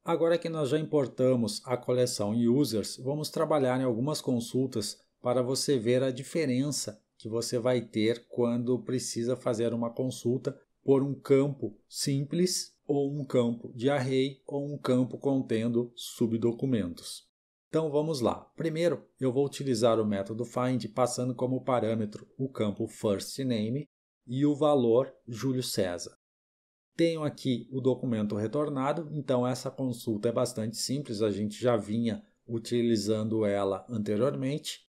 Agora que nós já importamos a coleção Users, vamos trabalhar em algumas consultas para você ver a diferença que você vai ter quando precisa fazer uma consulta por um campo simples ou um campo de array ou um campo contendo subdocumentos. Então vamos lá. Primeiro eu vou utilizar o método find passando como parâmetro o campo firstName e o valor Júlio César. Tenho aqui o documento retornado, então essa consulta é bastante simples, a gente já vinha utilizando ela anteriormente.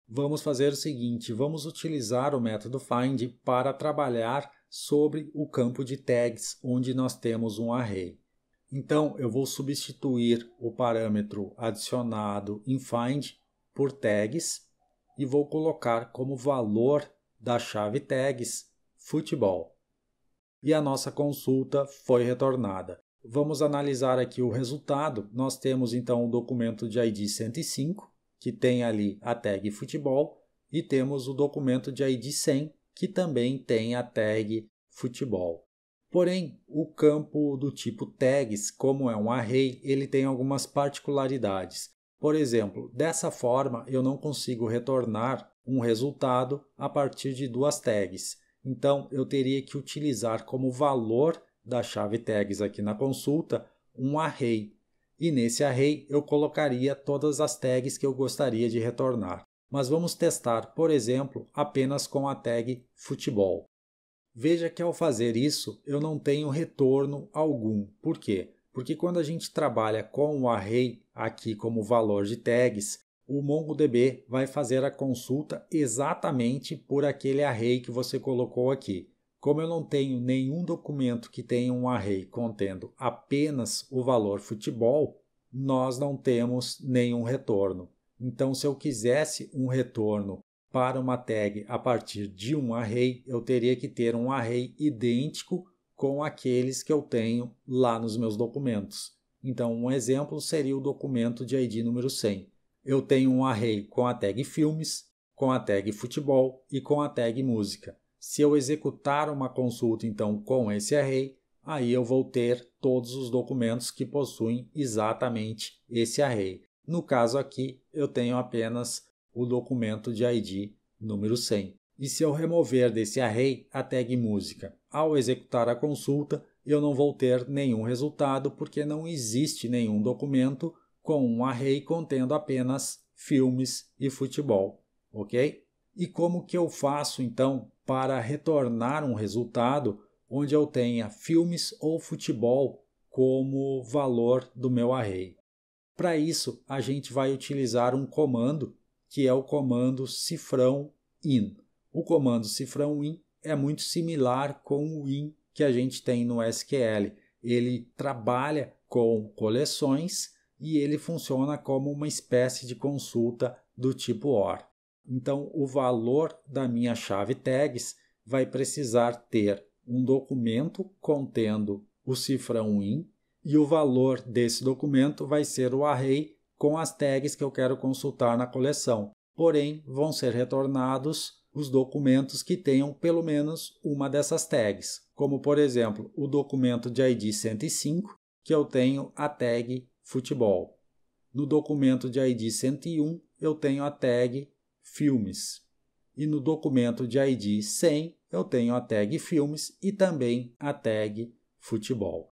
Vamos fazer o seguinte, vamos utilizar o método find para trabalhar sobre o campo de tags, onde nós temos um array. Então, eu vou substituir o parâmetro adicionado em find por tags e vou colocar como valor da chave tags futebol. E a nossa consulta foi retornada. Vamos analisar aqui o resultado. Nós temos então o documento de ID 105, que tem ali a tag futebol, e temos o documento de ID 100, que também tem a tag futebol. Porém, o campo do tipo tags, como é um array, ele tem algumas particularidades. Por exemplo, dessa forma eu não consigo retornar um resultado a partir de duas tags. Então, eu teria que utilizar como valor da chave tags aqui na consulta um array. E nesse array eu colocaria todas as tags que eu gostaria de retornar. Mas vamos testar, por exemplo, apenas com a tag futebol. Veja que ao fazer isso, eu não tenho retorno algum. Por quê? Porque quando a gente trabalha com o array aqui como valor de tags, o MongoDB vai fazer a consulta exatamente por aquele array que você colocou aqui. Como eu não tenho nenhum documento que tenha um array contendo apenas o valor futebol, nós não temos nenhum retorno. Então, se eu quisesse um retorno para uma tag a partir de um array, eu teria que ter um array idêntico com aqueles que eu tenho lá nos meus documentos. Então, um exemplo seria o documento de ID número 100. Eu tenho um array com a tag filmes, com a tag futebol e com a tag música. Se eu executar uma consulta então com esse array, aí eu vou ter todos os documentos que possuem exatamente esse array. No caso aqui, eu tenho apenas o documento de ID número 100. E se eu remover desse array a tag música, ao executar a consulta, eu não vou ter nenhum resultado porque não existe nenhum documento com um array contendo apenas filmes e futebol, ok? E como que eu faço, então, para retornar um resultado onde eu tenha filmes ou futebol como valor do meu array? Para isso, a gente vai utilizar um comando, que é o comando cifrão in. O comando cifrão in é muito similar com o in que a gente tem no SQL. Ele trabalha com coleções e ele funciona como uma espécie de consulta do tipo OR. Então, o valor da minha chave tags vai precisar ter um documento contendo o cifrão in e o valor desse documento vai ser o array com as tags que eu quero consultar na coleção. Porém, vão ser retornados os documentos que tenham pelo menos uma dessas tags, como por exemplo o documento de ID 105, que eu tenho a tag futebol. No documento de ID 101, eu tenho a tag filmes. E no documento de ID 100, eu tenho a tag filmes e também a tag futebol.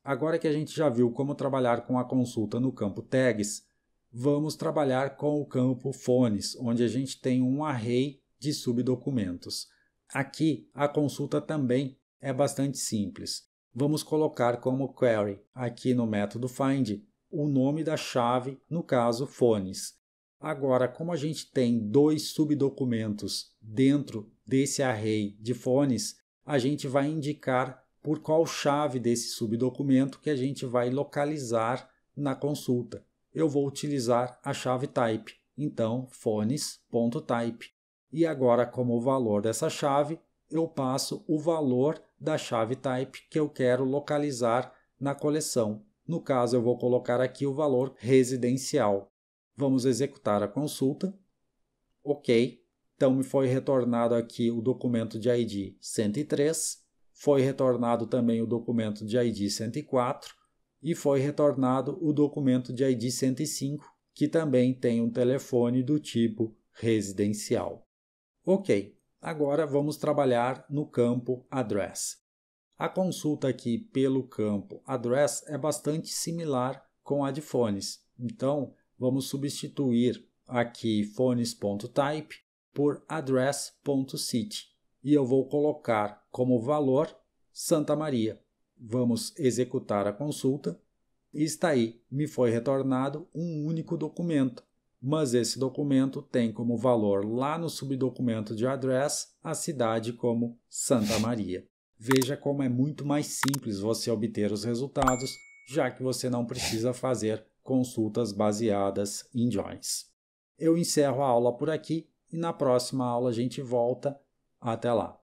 Agora que a gente já viu como trabalhar com a consulta no campo tags, vamos trabalhar com o campo fones, onde a gente tem um array de subdocumentos. Aqui, a consulta também é bastante simples. Vamos colocar como query, aqui no método find, o nome da chave, no caso fones. Agora, como a gente tem dois subdocumentos dentro desse array de fones, a gente vai indicar por qual chave desse subdocumento que a gente vai localizar na consulta. Eu vou utilizar a chave type, então fones.type. E agora, como valor dessa chave, eu passo o valor da chave type que eu quero localizar na coleção. No caso, eu vou colocar aqui o valor residencial. Vamos executar a consulta. Ok. Então, me foi retornado aqui o documento de ID 103. Foi retornado também o documento de ID 104. e foi retornado o documento de ID 105, que também tem um telefone do tipo residencial. Ok, agora vamos trabalhar no campo Address. A consulta aqui pelo campo Address é bastante similar com a de fones. Então, vamos substituir aqui fones.type por address.city. E eu vou colocar como valor Santa Maria. Vamos executar a consulta. E está aí, me foi retornado um único documento. Mas esse documento tem como valor lá no subdocumento de address a cidade como Santa Maria. Veja como é muito mais simples você obter os resultados, já que você não precisa fazer consultas baseadas em joins. Eu encerro a aula por aqui e na próxima aula a gente volta. Até lá!